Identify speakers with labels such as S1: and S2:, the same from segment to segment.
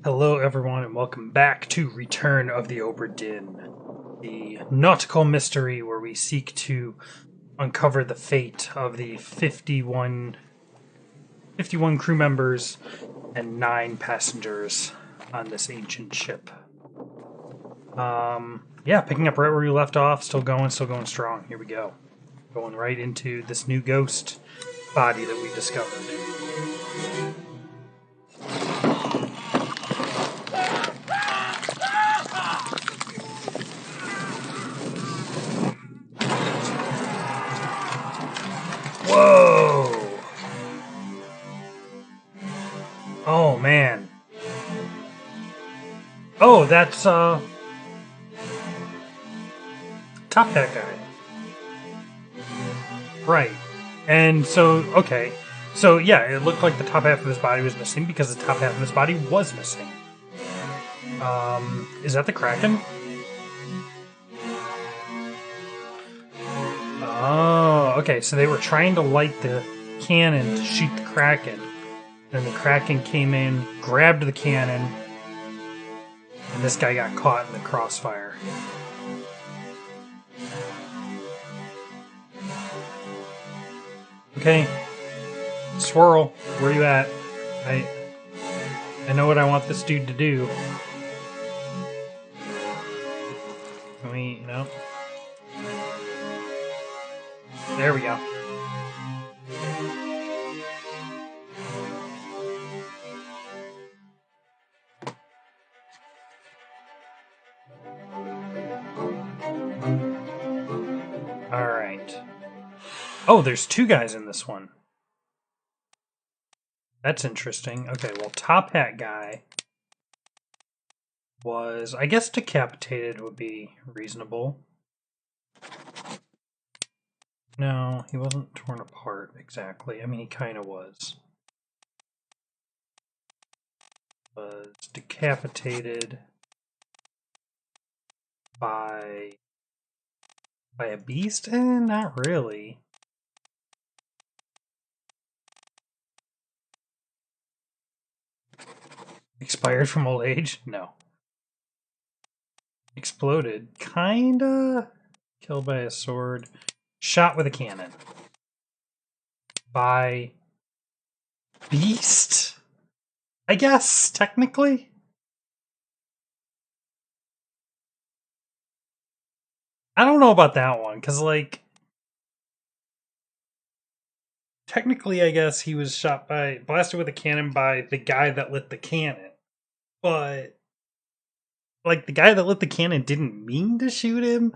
S1: Hello, everyone, and welcome back to Return of the Obra Dinn, the nautical mystery where we seek to uncover the fate of the 51 crew members and 9 passengers on this ancient ship. Yeah, picking up right where we left off, still going strong. Here we go. Going right into this new ghost body that we discovered. Whoa! Oh, man. Oh, that's, Top Hat guy. Right. And so, okay. So, yeah, it looked like the top half of his body was missing because the top half of his body was missing. Is that the Kraken? Oh, okay. So they were trying to light the cannon to shoot the Kraken. Then the Kraken came in, grabbed the cannon, and this guy got caught in the crossfire. Okay. Swirl, where you at? I know what I want this dude to do. Can we, There we go. Alright. Oh, there's 2 guys in this one. That's interesting. Okay, well, Top Hat guy was, I guess decapitated would be reasonable. No, he wasn't torn apart exactly. I mean, he kind of was. Was decapitated by a beast? Not really. Expired from old age? No. Exploded? Kinda. Killed by a sword. Shot with a cannon. By beast? I guess, technically? I don't know about that one, because, like, technically, I guess he was blasted with a cannon by the guy that lit the cannon. But, like, the guy that lit the cannon didn't mean to shoot him.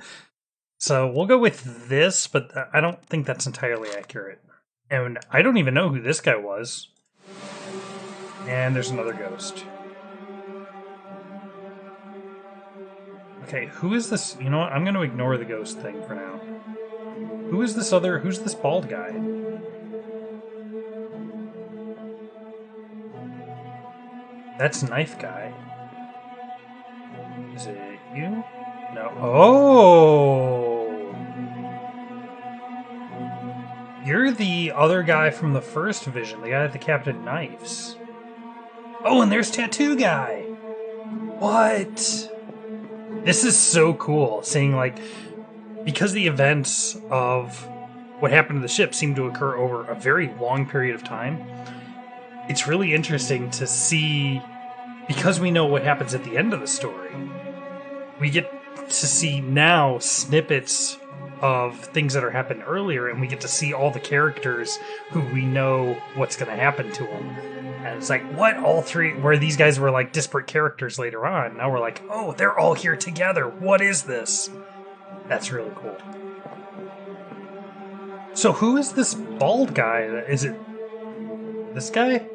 S1: So we'll go with this, but I don't think that's entirely accurate. And I don't even know who this guy was. And there's another ghost. Okay, who is this? You know what? I'm going to ignore the ghost thing for now. Who's this bald guy? That's Knife Guy. Is it you? No. Oh! You're the other guy from the first vision, the guy that decapitated knives. Oh, and there's Tattoo Guy! What? This is so cool, seeing, like, because the events of what happened to the ship seem to occur over a very long period of time, it's really interesting to see, because we know what happens at the end of the story, we get to see now snippets of things that are happened earlier, and we get to see all the characters who we know what's going to happen to them. And it's like, what? All 3, where these guys were like disparate characters later on, now we're like, oh, they're all here together. What is this? That's really cool. So who is this bald guy? Is it this guy?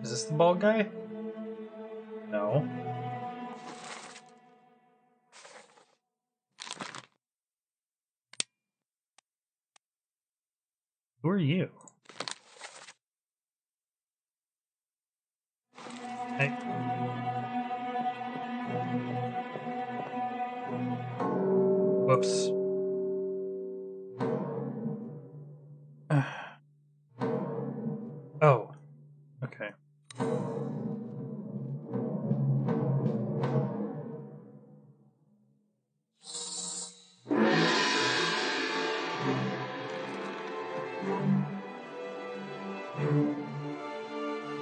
S1: Is this the bald guy? No. Who are you? Hey. Whoops. Oh. Okay.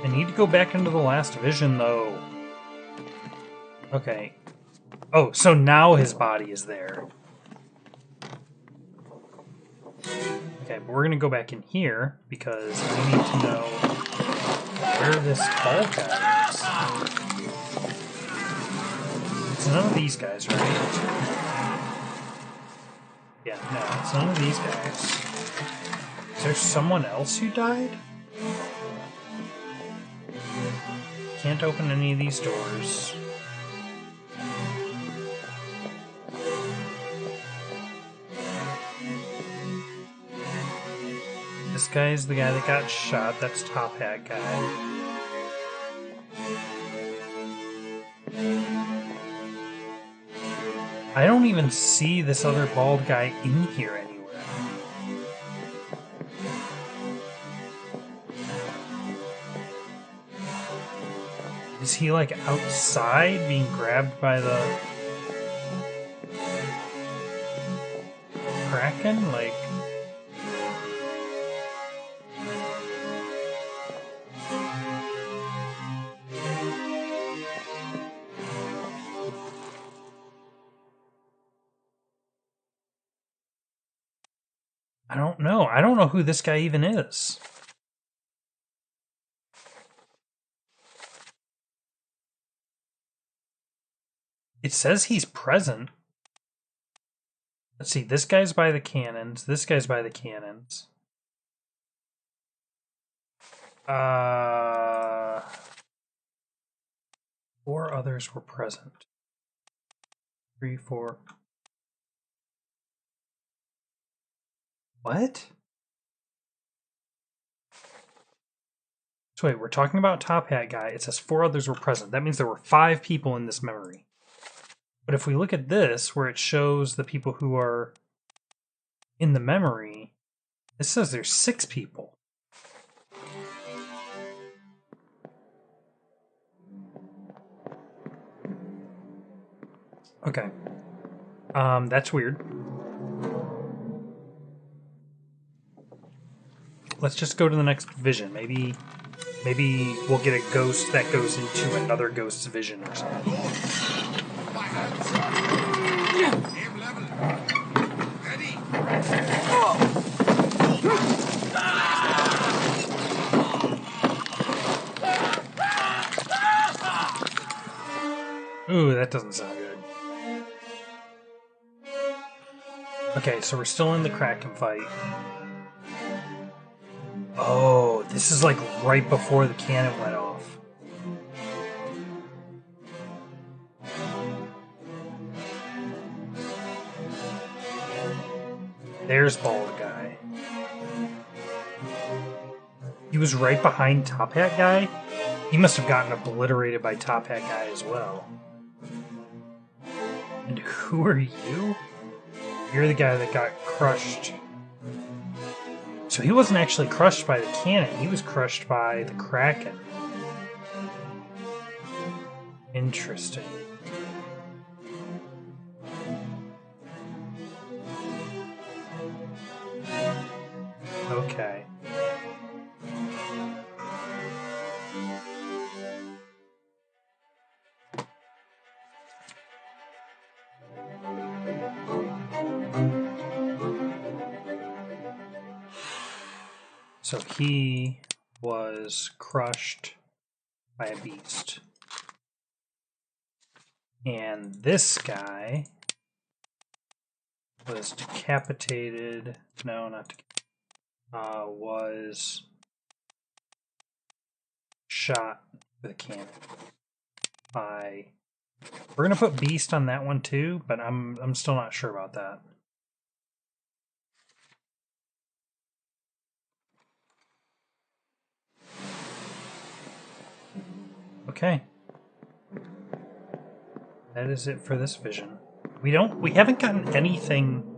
S1: I need to go back into the last vision, though. Okay. Oh, so now his body is there. Okay, but we're gonna go back in here because I need to know where this bald guy is. It's none of these guys, right? Yeah, no, it's none of these guys. Is there someone else who died? Can't open any of these doors. This guy is the guy that got shot. That's Top Hat guy. I don't even see this other bald guy in here anywhere. Is he like outside being grabbed by the Kraken? Like, I don't know. I don't know who this guy even is. It says he's present. Let's see, this guy's by the cannons. This guy's by the cannons. 4 others were present. 3, 4. What? So wait, we're talking about Top Hat guy. It says 4 others were present. That means there were 5 people in this memory. But if we look at this, where it shows the people who are in the memory, it says there's 6 people. Okay. That's weird. Let's just go to the next vision. Maybe we'll get a ghost that goes into another ghost's vision or something. Ooh, that doesn't sound good. Okay, so we're still in the Kraken fight. Oh, this is like right before the cannon went off. There's Bald Guy. He was right behind Top Hat Guy? He must have gotten obliterated by Top Hat Guy as well. And who are you? You're the guy that got crushed. So he wasn't actually crushed by the cannon, he was crushed by the Kraken. Interesting. Okay. So he was crushed by a beast. And this guy was decapitated. No, not decapitated. Was shot with a cannon by. We're gonna put beast on that one too, but I'm still not sure about that. Okay. That is it for this vision. We haven't gotten anything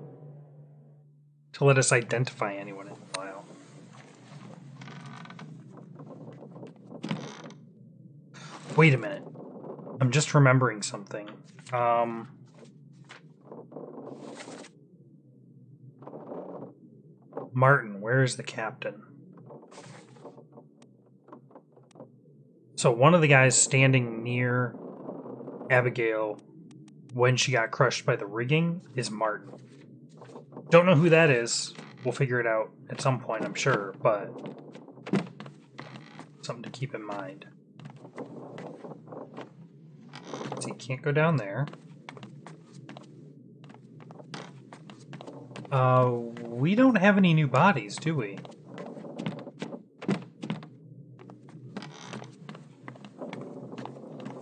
S1: to let us identify anyone in a while. Wait a minute. I'm just remembering something. Martin, where is the captain? So one of the guys standing near Abigail when she got crushed by the rigging is Martin. Don't know who that is. We'll figure it out at some point, I'm sure, but something to keep in mind. So you can't go down there. We don't have any new bodies, do we?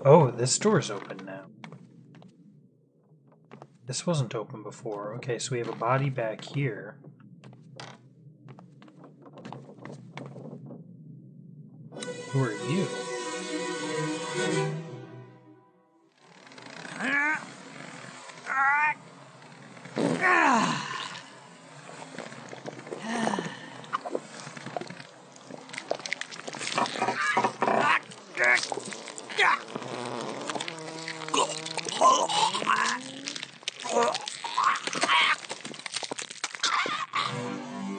S1: Oh, this door's open now. This wasn't open before. Okay, so we have a body back here. Who are you?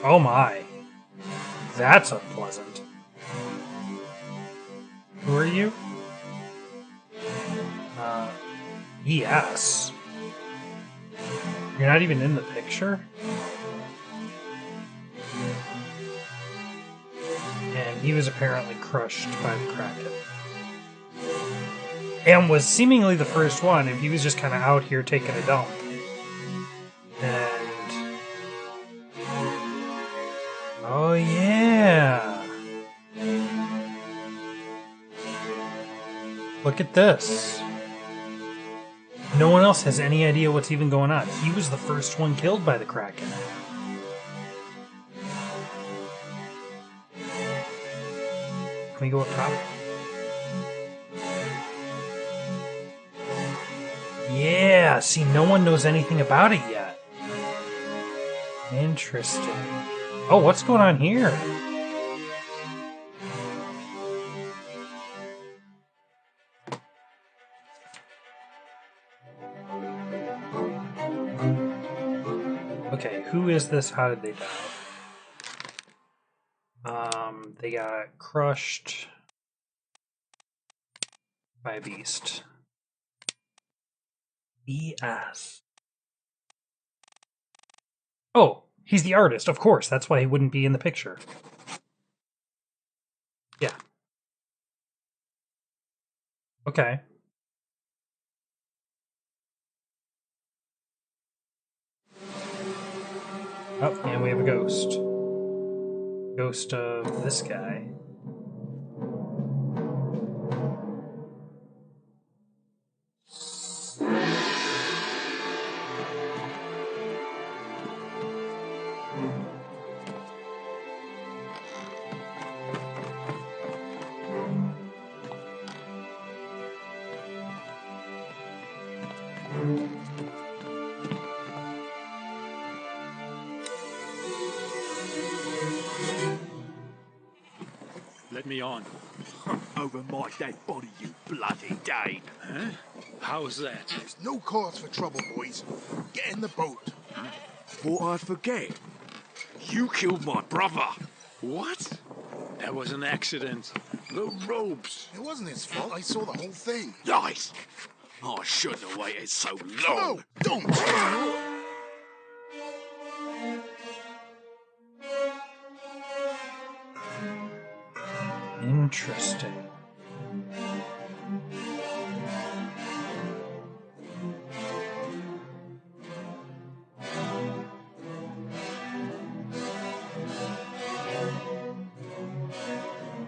S1: Oh my. That's unpleasant. Who are you? Yes. You're not even in the picture? And he was apparently crushed by the Kraken. And was seemingly the first one, if he was just kind of out here taking a dump. And... oh yeah! Look at this. No one else has any idea what's even going on. He was the first one killed by the Kraken. Can we go up top? Yeah, see, no one knows anything about it yet. Interesting. Oh, what's going on here? Okay, who is this? How did they die? They got crushed by a beast. BS. Oh, he's the artist, of course. That's why he wouldn't be in the picture. Yeah. Okay. Oh, and we have a ghost. Ghost of this guy.
S2: Let me on.
S3: Over my dead body, you bloody Dane.
S2: Huh? How's that?
S4: There's no cause for trouble, boys. Get in the boat.
S3: Thought I'd forget. You killed my brother.
S2: What? That was an accident. The ropes.
S4: It wasn't his fault. I saw the whole thing.
S3: Lies. I shouldn't have waited so long.
S4: No, don't!
S1: Interesting.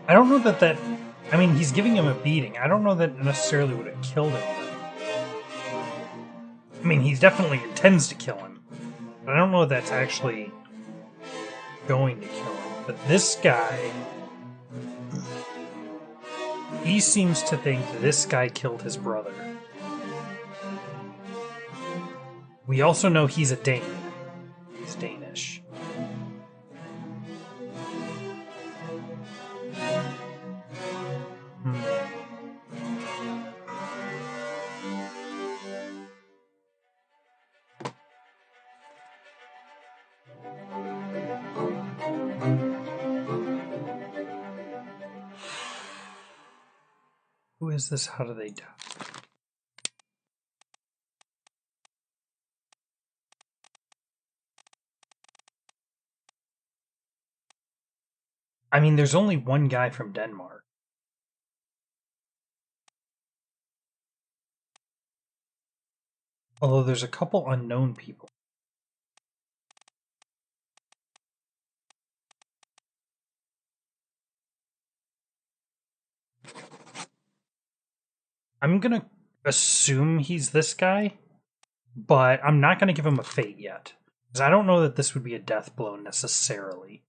S1: I don't know that I mean, he's giving him a beating. I don't know that necessarily would have killed him. I mean, he definitely intends to kill him. But I don't know if that's actually going to kill him. But this guy... he seems to think this guy killed his brother. We also know he's a Dane. He's Danish. Who is this? How do they die? I mean, there's only one guy from Denmark. Although there's a couple unknown people. I'm gonna assume he's this guy, but I'm not gonna give him a fate yet. Because I don't know that this would be a death blow necessarily.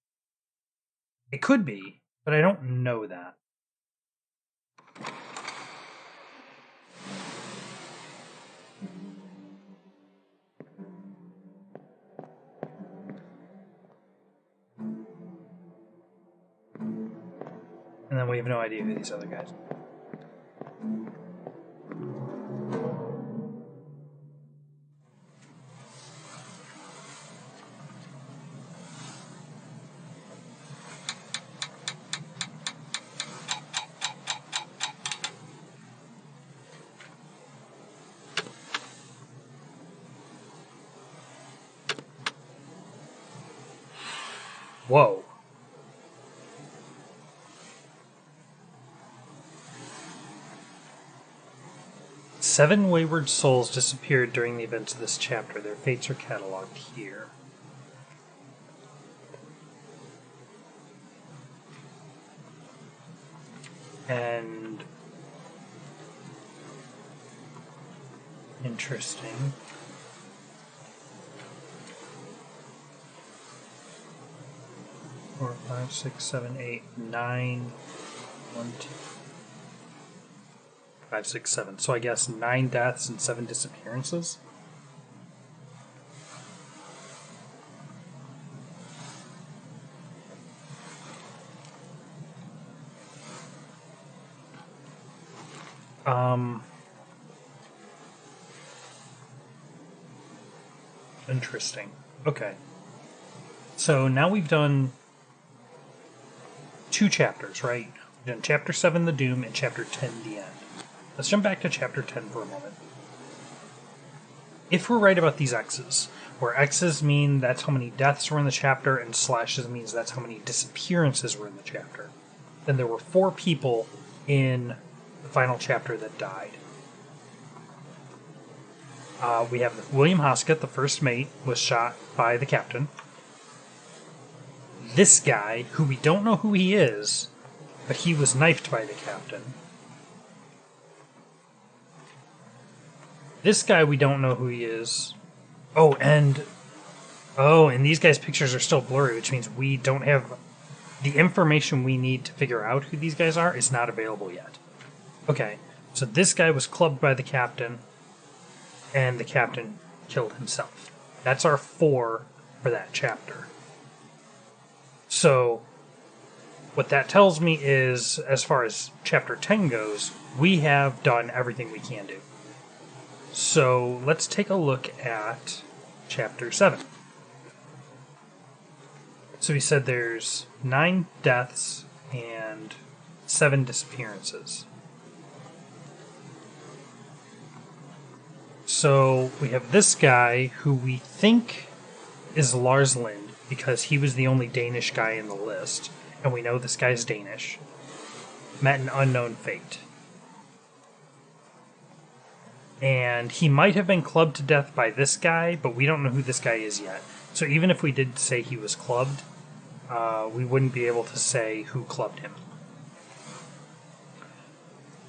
S1: It could be, but I don't know that. And then we have no idea who these other guys are. Whoa. Seven wayward souls disappeared during the events of this chapter. Their fates are cataloged here. And... interesting. Four, 5, 6, 7, 8, 9, 1, 2, 5, 6, 7. So I guess 9 deaths and 7 disappearances? Interesting. Okay. So now we've done 2 chapters, right? We've done chapter 7, the Doom, and chapter 10, the End. Let's jump back to chapter 10 for a moment. If we're right about these X's, where X's mean that's how many deaths were in the chapter, and slashes means that's how many disappearances were in the chapter, then there were 4 people in the final chapter that died. We have William Hoskett, the first mate, was shot by the captain. This guy, who we don't know who he is, but he was knifed by the captain. This guy, we don't know who he is. And these guys' pictures are still blurry, which means we don't have the information we need to figure out who these guys are is not available yet. Okay, so this guy was clubbed by the captain, and the captain killed himself. That's our 4 for that chapter. So, what that tells me is, as far as chapter 10 goes, we have done everything we can do. So, let's take a look at chapter 7. So we said there's 9 deaths and 7 disappearances. So we have this guy who we think is Lars Lind because he was the only Danish guy in the list, and we know this guy's Danish. Met an unknown fate. And he might have been clubbed to death by this guy, but we don't know who this guy is yet. So even if we did say he was clubbed, we wouldn't be able to say who clubbed him.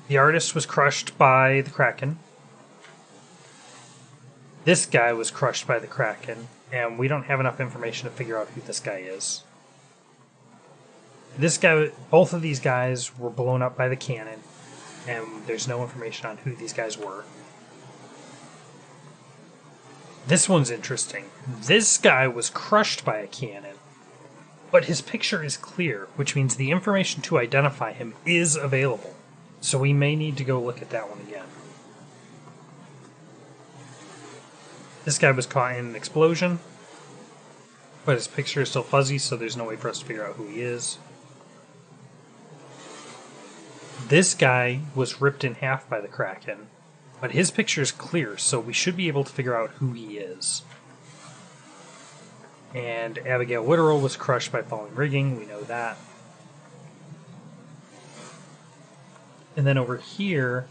S1: The artist was crushed by the Kraken. This guy was crushed by the Kraken, and we don't have enough information to figure out who this guy is. This guy, both of these guys were blown up by the cannon, and there's no information on who these guys were. This one's interesting. This guy was crushed by a cannon, but his picture is clear, which means the information to identify him is available. So we may need to go look at that one again. This guy was caught in an explosion, but his picture is still fuzzy, so there's no way for us to figure out who he is. this guy was ripped in half by the Kraken, but his picture is clear, so we should be able to figure out who he is. And Abigail Witterell was crushed by falling rigging, we know that. And then over here,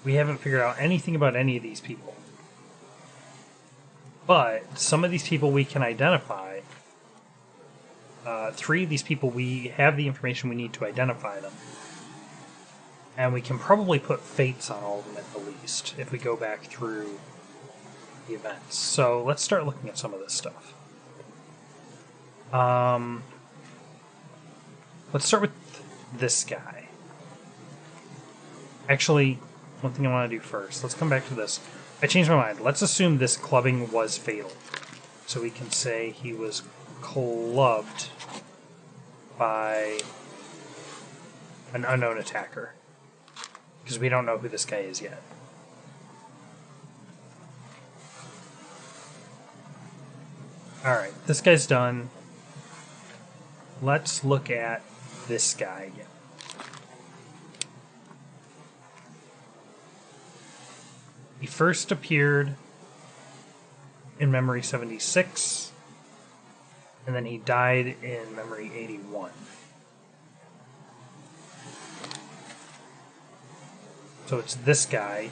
S1: we haven't figured out anything about any of these people. But some of these people we can identify. 3 of these people, we have the information we need to identify them. And we can probably put fates on all of them at the least, if we go back through the events. So let's start looking at some of this stuff. Let's start with this guy. Actually, one thing I want to do first. Let's come back to this. I changed my mind. Let's assume this clubbing was fatal. So we can say he was clubbed by an unknown attacker. Because we don't know who this guy is yet. Alright, this guy's done. Let's look at this guy again. He first appeared in Memory 76, and then he died in Memory 81. So it's this guy.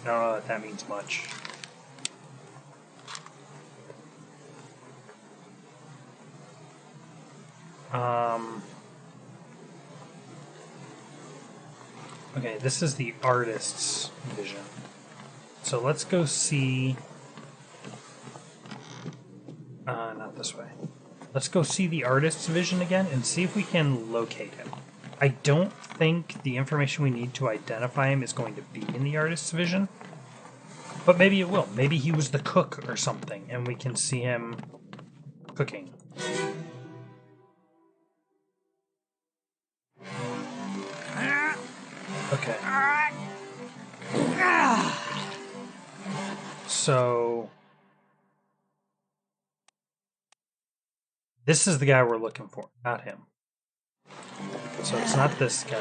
S1: I don't know that means much. Okay, this is the artist's vision. So let's go see... not this way. Let's go see the artist's vision again and see if we can locate him. I don't think the information we need to identify him is going to be in the artist's vision. But maybe it will. Maybe he was the cook or something, and we can see him cooking. Okay. So... this is the guy we're looking for, not him. So it's not this guy.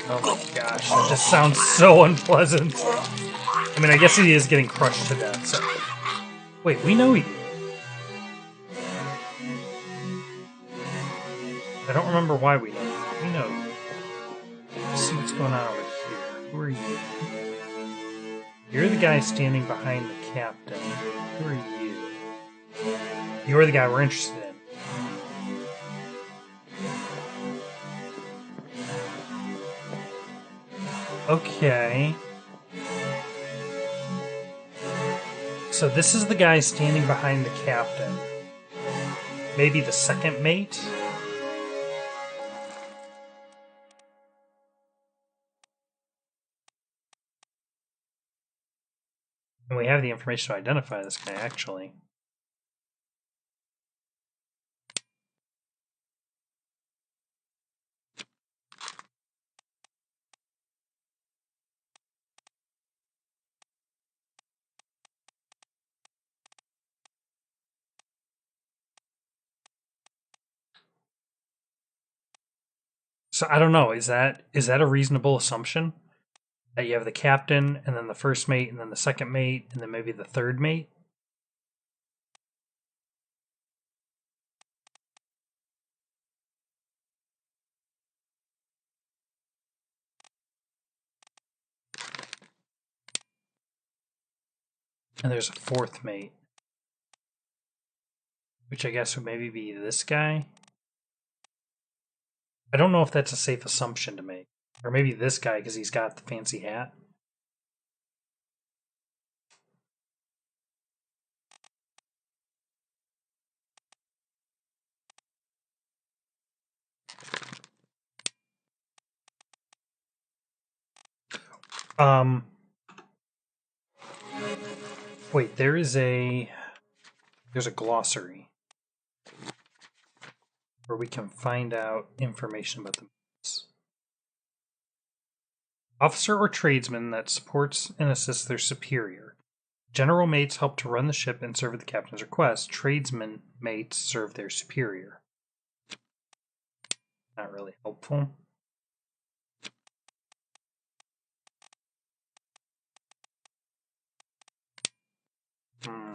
S1: Oh my gosh, that just sounds so unpleasant. I mean, I guess he is getting crushed to death, so... wait, we know he... I don't remember why we know. We know. Let's see what's going on over here. Who are you? You're the guy standing behind the captain. Who are you? You're the guy we're interested in. Okay. So this is the guy standing behind the captain. Maybe the second mate? And we have the information to identify this guy, actually. So I don't know, is that a reasonable assumption? That you have the captain, and then the first mate, and then the second mate, and then maybe the third mate? And there's a fourth mate. Which I guess would maybe be this guy? I don't know if that's a safe assumption to make. Or maybe this guy, because he's got the fancy hat. Wait, there's a glossary where we can find out information about the myths. Officer or tradesman that supports and assists their superior. General mates help to run the ship and serve at the captain's request. Tradesmen mates serve their superior. Not really helpful. Hmm.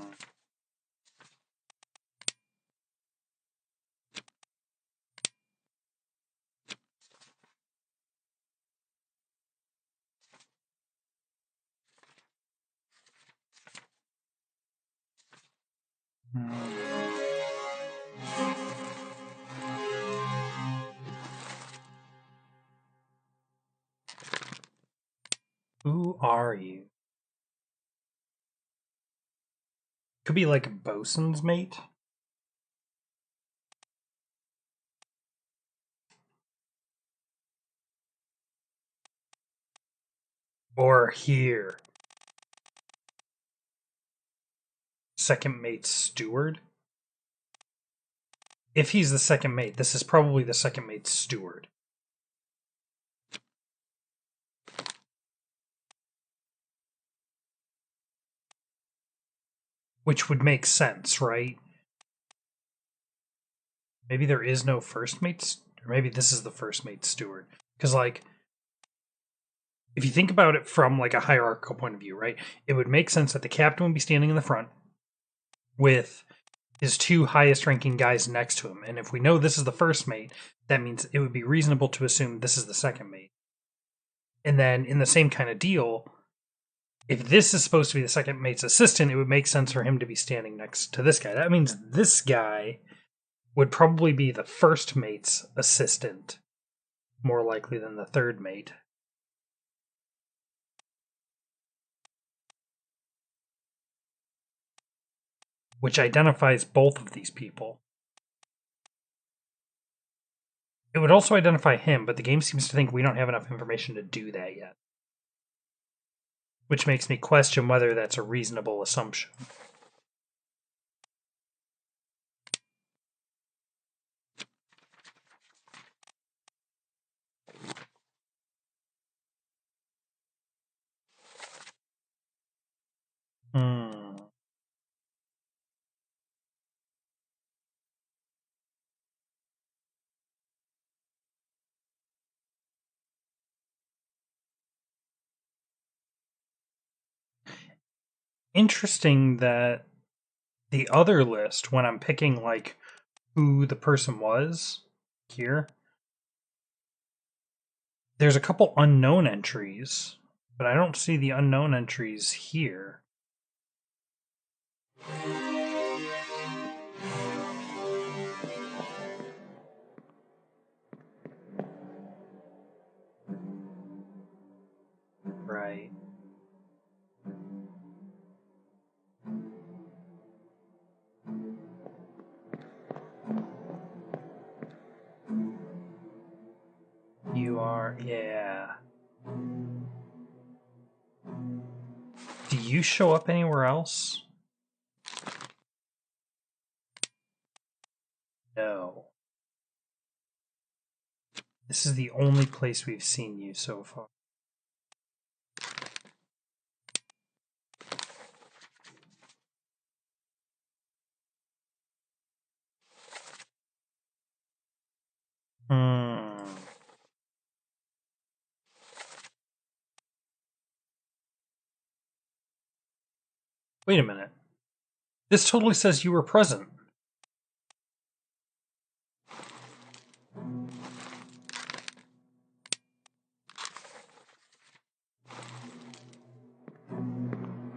S1: Who are you? Could be like a bosun's mate. Or here. Second mate's steward? If he's the second mate, this is probably the second mate's steward. Which would make sense, right? Maybe there is no first mate's, or maybe this is the first mate's steward. Because, like, if you think about it from, like, a hierarchical point of view, right? It would make sense that the captain would be standing in the front with his two highest ranking guys next to him. And if we know this is the first mate, that means it would be reasonable to assume this is the second mate. And then in the same kind of deal, if this is supposed to be the second mate's assistant, it would make sense for him to be standing next to this guy. That means this guy would probably be the first mate's assistant, more likely than the third mate. Which identifies both of these people. It would also identify him, but the game seems to think we don't have enough information to do that yet. Which makes me question whether that's a reasonable assumption. Interesting that the other list, when I'm picking like who the person was here, there's a couple unknown entries, but I don't see the unknown entries here. Right. You are, yeah. Do you show up anywhere else? No. This is the only place we've seen you so far. Wait a minute. This totally says you were present.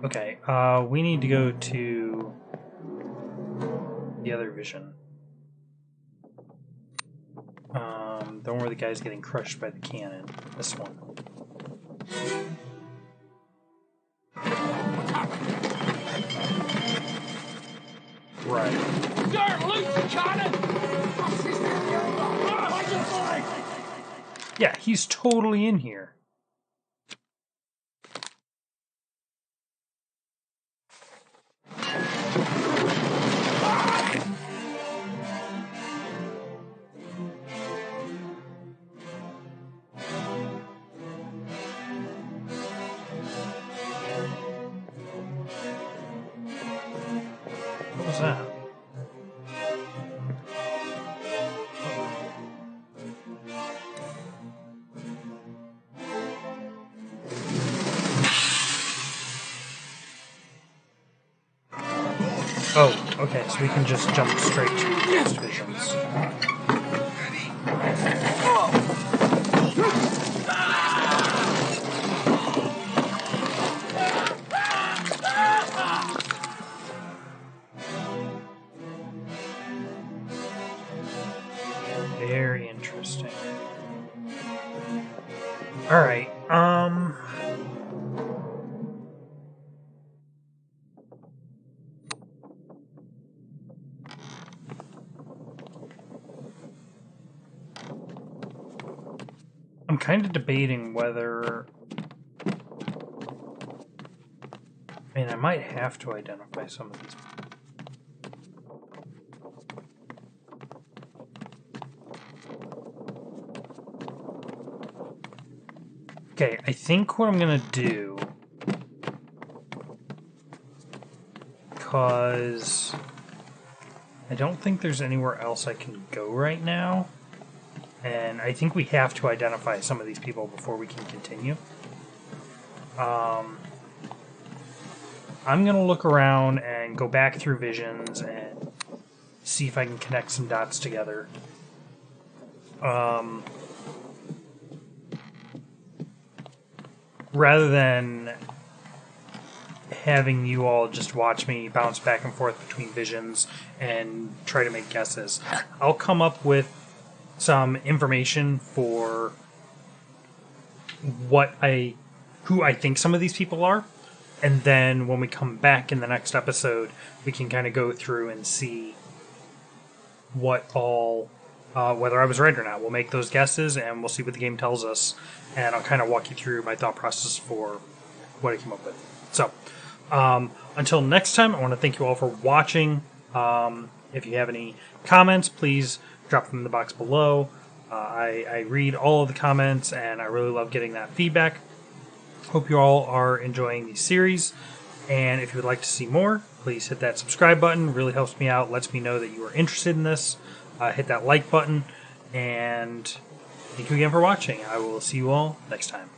S1: Okay, we need to go to the other vision. The one where the guy's getting crushed by the cannon. This one. Right. Yeah, he's totally in here. What's that? Oh, okay, so we can just jump straight to those visions. Very interesting. Alright, I'm kind of debating whether... I mean, I might have to identify some of these. Okay, I think what I'm gonna do, because I don't think there's anywhere else I can go right now, and I think we have to identify some of these people before we can continue. I'm gonna look around and go back through visions and see if I can connect some dots together. Rather than having you all just watch me bounce back and forth between visions and try to make guesses, I'll come up with some information for who I think some of these people are, and then when we come back in the next episode, we can kind of go through and see what all, whether I was right or not. We'll make those guesses and we'll see what the game tells us, and I'll kind of walk you through my thought process for what I came up with. So, until next time, I want to thank you all for watching. If you have any comments, please drop them in the box below. I read all of the comments, and I really love getting that feedback. Hope you all are enjoying the series, and if you would like to see more, please hit that subscribe button. It really helps me out, lets me know that you are interested in this. Hit that like button, and thank you again for watching. I will see you all next time.